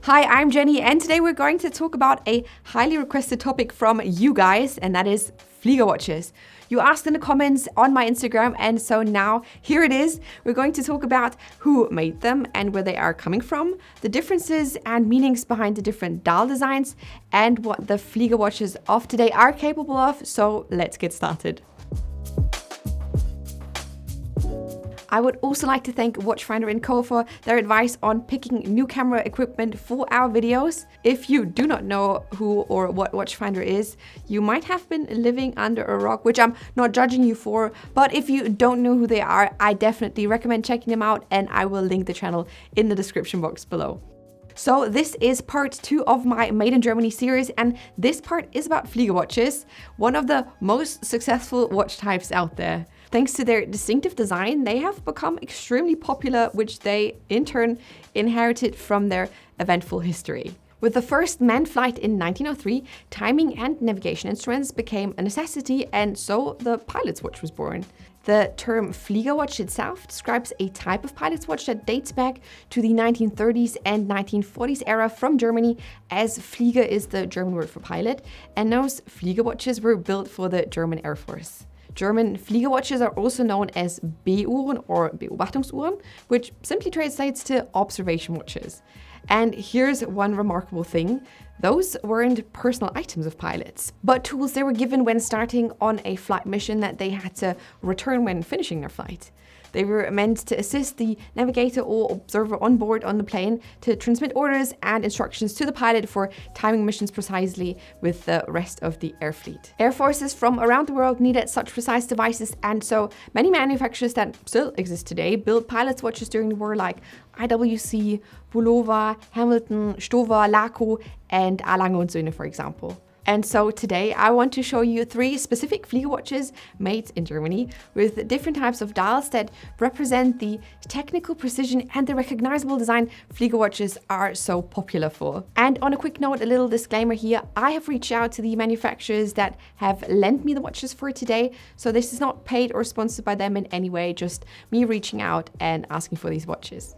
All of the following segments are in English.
Hi, I'm Jenny, and today we're going to talk about a highly requested topic from you guys, and that is Flieger watches. You asked in the comments on my Instagram, and so now here it is. We're going to talk about who made them and where they are coming from, the differences and meanings behind the different dial designs, and what the Flieger watches of today are capable of. So let's get started. I would also like to thank Watchfinder & Co. for their advice on picking new camera equipment for our videos. If you do not know who or what Watchfinder is, you might have been living under a rock, which I'm not judging you for, but if you don't know who they are, I definitely recommend checking them out, and I will link the channel in the description box below. So this is part 2 of my Made in Germany series, and this part is about Flieger watches, one of the most successful watch types out there. Thanks to their distinctive design, they have become extremely popular, which they in turn inherited from their eventful history. With the first manned flight in 1903, timing and navigation instruments became a necessity, and so the pilot's watch was born. The term Flieger watch itself describes a type of pilot's watch that dates back to the 1930s and 1940s era from Germany, as Flieger is the German word for pilot, and those Flieger watches were built for the German Air Force. German Flieger watches are also known as b-Uhren or Beobachtungsuhren, which simply translates to observation watches. And here's one remarkable thing. Those weren't personal items of pilots, but tools they were given when starting on a flight mission that they had to return when finishing their flight. They were meant to assist the navigator or observer on board on the plane to transmit orders and instructions to the pilot for timing missions precisely with the rest of the air fleet. Air forces from around the world needed such precise devices, and so many manufacturers that still exist today built pilots' watches during the war, like IWC, Bulova, Hamilton, Stowa, LACO, and A. Lange & Söhne, for example. And so today I want to show you 3 specific Flieger watches made in Germany with different types of dials that represent the technical precision and the recognizable design Flieger watches are so popular for. And on a quick note, a little disclaimer here, I have reached out to the manufacturers that have lent me the watches for today, so this is not paid or sponsored by them in any way, just me reaching out and asking for these watches.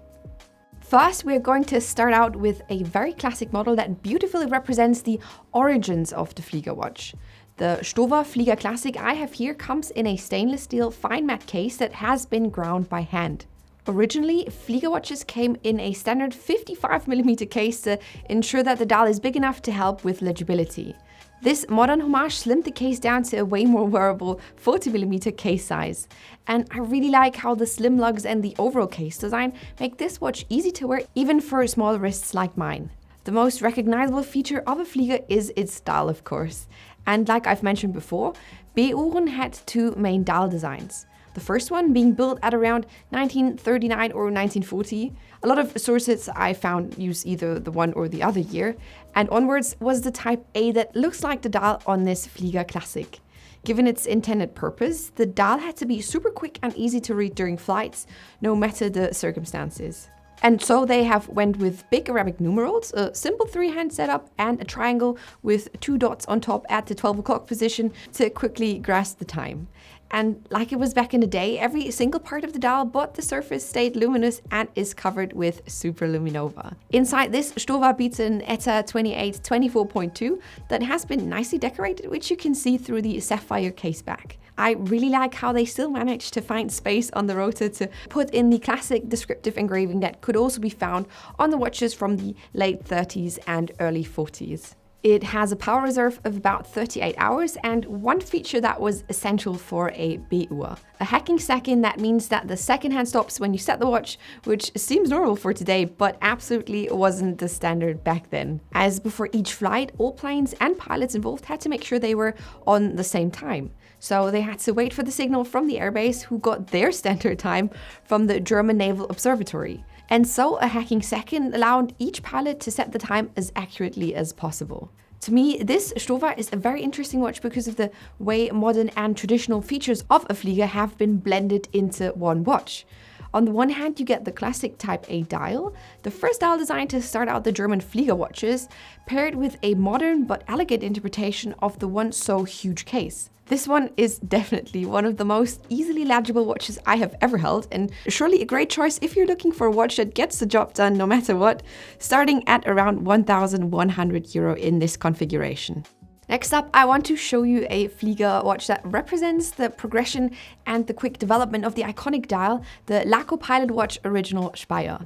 First, we're going to start out with a very classic model that beautifully represents the origins of the Flieger watch. The Stowa Flieger Classic I have here comes in a stainless steel fine matte case that has been ground by hand. Originally, Flieger watches came in a standard 55mm case to ensure that the dial is big enough to help with legibility. This modern homage slimmed the case down to a way more wearable 40mm case size. And I really like how the slim lugs and the overall case design make this watch easy to wear even for small wrists like mine. The most recognizable feature of a Flieger is its style, of course. And like I've mentioned before, b-Uhren had 2 main dial designs. The first one being built at around 1939 or 1940. A lot of sources I found use either the one or the other year, and onwards was the Type A that looks like the dial on this Flieger Classic. Given its intended purpose, the dial had to be super quick and easy to read during flights, no matter the circumstances. And so they have went with big Arabic numerals, a simple 3-hand setup, and a triangle with 2 dots on top at the 12 o'clock position to quickly grasp the time. And like it was back in the day, every single part of the dial but the surface stayed luminous and is covered with superluminova. Inside this, Stowa beats an ETA 2824.2 that has been nicely decorated, which you can see through the sapphire case back. I really like how they still managed to find space on the rotor to put in the classic descriptive engraving that could also be found on the watches from the late 30s and early 40s. It has a power reserve of about 38 hours, and one feature that was essential for a b-Uhr. A hacking second that means that the second hand stops when you set the watch, which seems normal for today, but absolutely wasn't the standard back then. As before each flight, all planes and pilots involved had to make sure they were on the same time. So they had to wait for the signal from the airbase, who got their standard time from the German Naval Observatory. And so a hacking second allowed each pilot to set the time as accurately as possible. To me, this Stowa is a very interesting watch because of the way modern and traditional features of a Flieger have been blended into one watch. On the one hand, you get the classic Type A dial, the first dial designed to start out the German Flieger watches, paired with a modern but elegant interpretation of the once so huge case. This one is definitely one of the most easily legible watches I have ever held, and surely a great choice if you're looking for a watch that gets the job done no matter what, starting at around 1,100 euro in this configuration. Next up, I want to show you a Flieger watch that represents the progression and the quick development of the iconic dial, the LACO Pilot Watch Original Speyer.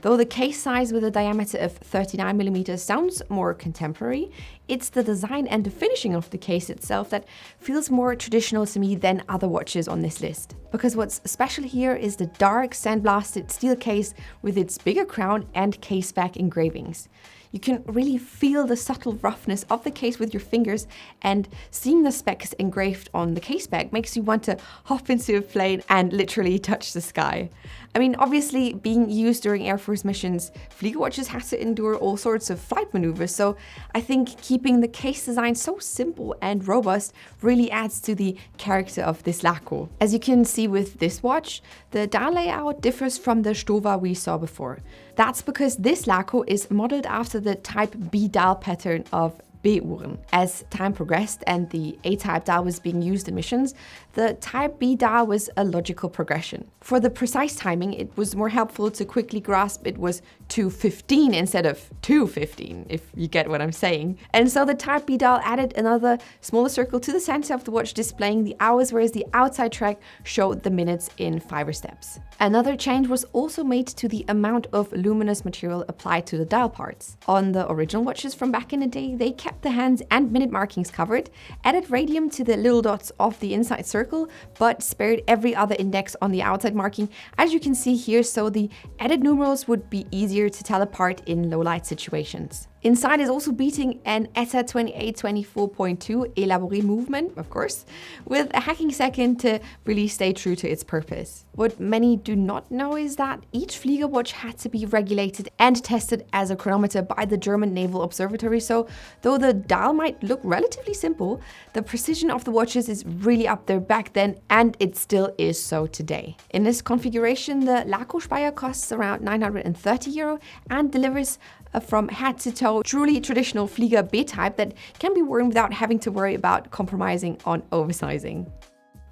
Though the case size with a diameter of 39mm sounds more contemporary, it's the design and the finishing of the case itself that feels more traditional to me than other watches on this list. Because what's special here is the dark sandblasted steel case with its bigger crown and case back engravings. You can really feel the subtle roughness of the case with your fingers, and seeing the specs engraved on the case back makes you want to hop into a plane and literally touch the sky. I mean, obviously, being used during Air Force missions, Flieger watches have to endure all sorts of flight maneuvers, so I think keeping the case design so simple and robust really adds to the character of this LACO. As you can see with this watch, the dial layout differs from the Stowa we saw before. That's because this LACO is modeled after the Type B dial pattern of b-uhren. As time progressed and the A-type dial was being used in missions, the Type B dial was a logical progression. For the precise timing, it was more helpful to quickly grasp it was 2:15 instead of 2:15, if you get what I'm saying. And so the Type B dial added another smaller circle to the center of the watch, displaying the hours, whereas the outside track showed the minutes in 5 steps. Another change was also made to the amount of luminous material applied to the dial parts. On the original watches from back in the day, they kept the hands and minute markings covered, added radium to the little dots of the inside circle, but spared every other index on the outside marking, as you can see here, so the added numerals would be easier to tell apart in low light situations. Inside is also beating an ETA 2824.2 elaboré movement, of course, with a hacking second to really stay true to its purpose. What many do not know is that each Flieger watch had to be regulated and tested as a chronometer by the German Naval Observatory, so though the dial might look relatively simple, the precision of the watches is really up there back then, and it still is so today. In this configuration, the LACO Speyer costs around 930 euro and delivers from head to toe truly traditional Flieger B-type that can be worn without having to worry about compromising on oversizing.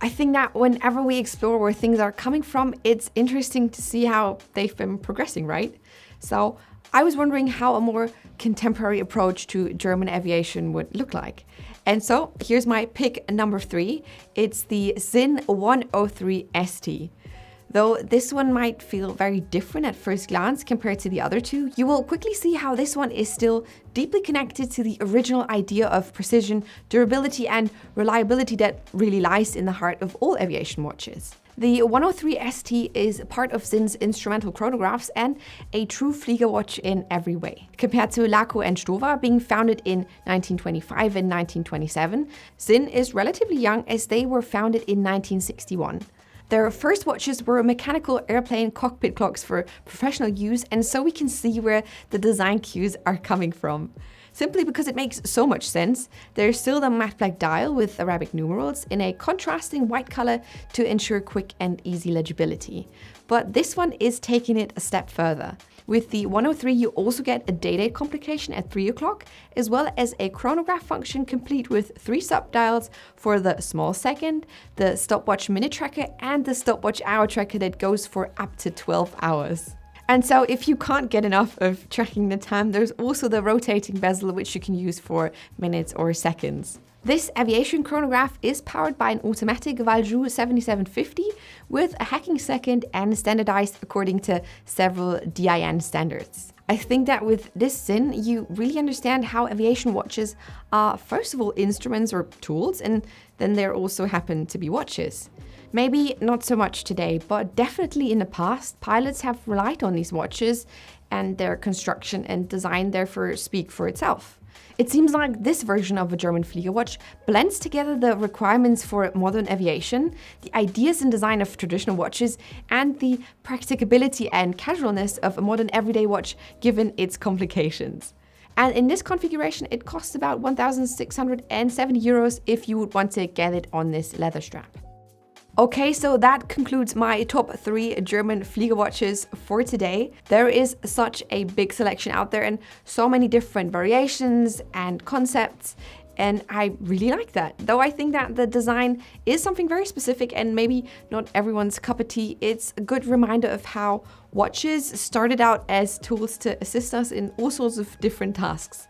I think that whenever we explore where things are coming from, it's interesting to see how they've been progressing, right? So I was wondering how a more contemporary approach to German aviation would look like. And so here's my pick number 3. It's the SINN 103 ST. Though this one might feel very different at first glance compared to the other two, you will quickly see how this one is still deeply connected to the original idea of precision, durability, and reliability that really lies in the heart of all aviation watches. The 103 ST is part of SINN's instrumental chronographs and a true Flieger watch in every way. Compared to LACO and Stowa, being founded in 1925 and 1927, SINN is relatively young as they were founded in 1961. Their first watches were mechanical airplane cockpit clocks for professional use, and so we can see where the design cues are coming from. Simply because it makes so much sense, there's still the matte black dial with Arabic numerals in a contrasting white color to ensure quick and easy legibility. But this one is taking it a step further. With the 103, you also get a day-date complication at 3 o'clock, as well as a chronograph function complete with 3 sub-dials for the small second, the stopwatch minute tracker, and the stopwatch hour tracker that goes for up to 12 hours. And so if you can't get enough of tracking the time, there's also the rotating bezel, which you can use for minutes or seconds. This aviation chronograph is powered by an automatic Valjoux 7750 with a hacking second and standardized according to several DIN standards. I think that with this SINN, you really understand how aviation watches are first of all instruments or tools, and then there also happen to be watches. Maybe not so much today, but definitely in the past, pilots have relied on these watches, and their construction and design therefore speak for itself. It seems like this version of a German Flieger watch blends together the requirements for modern aviation, the ideas and design of traditional watches, and the practicability and casualness of a modern everyday watch given its complications. And in this configuration, it costs about 1,670 euros if you would want to get it on this leather strap. Okay, so that concludes my top 3 German Flieger watches for today. There is such a big selection out there and so many different variations and concepts, and I really like that. Though I think that the design is something very specific and maybe not everyone's cup of tea, it's a good reminder of how watches started out as tools to assist us in all sorts of different tasks.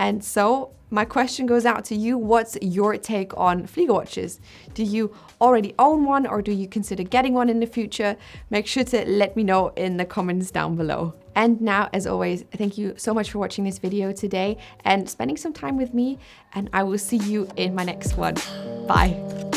And so my question goes out to you. What's your take on Flieger watches? Do you already own one, or do you consider getting one in the future? Make sure to let me know in the comments down below. And now, as always, thank you so much for watching this video today and spending some time with me, and I will see you in my next one. Bye.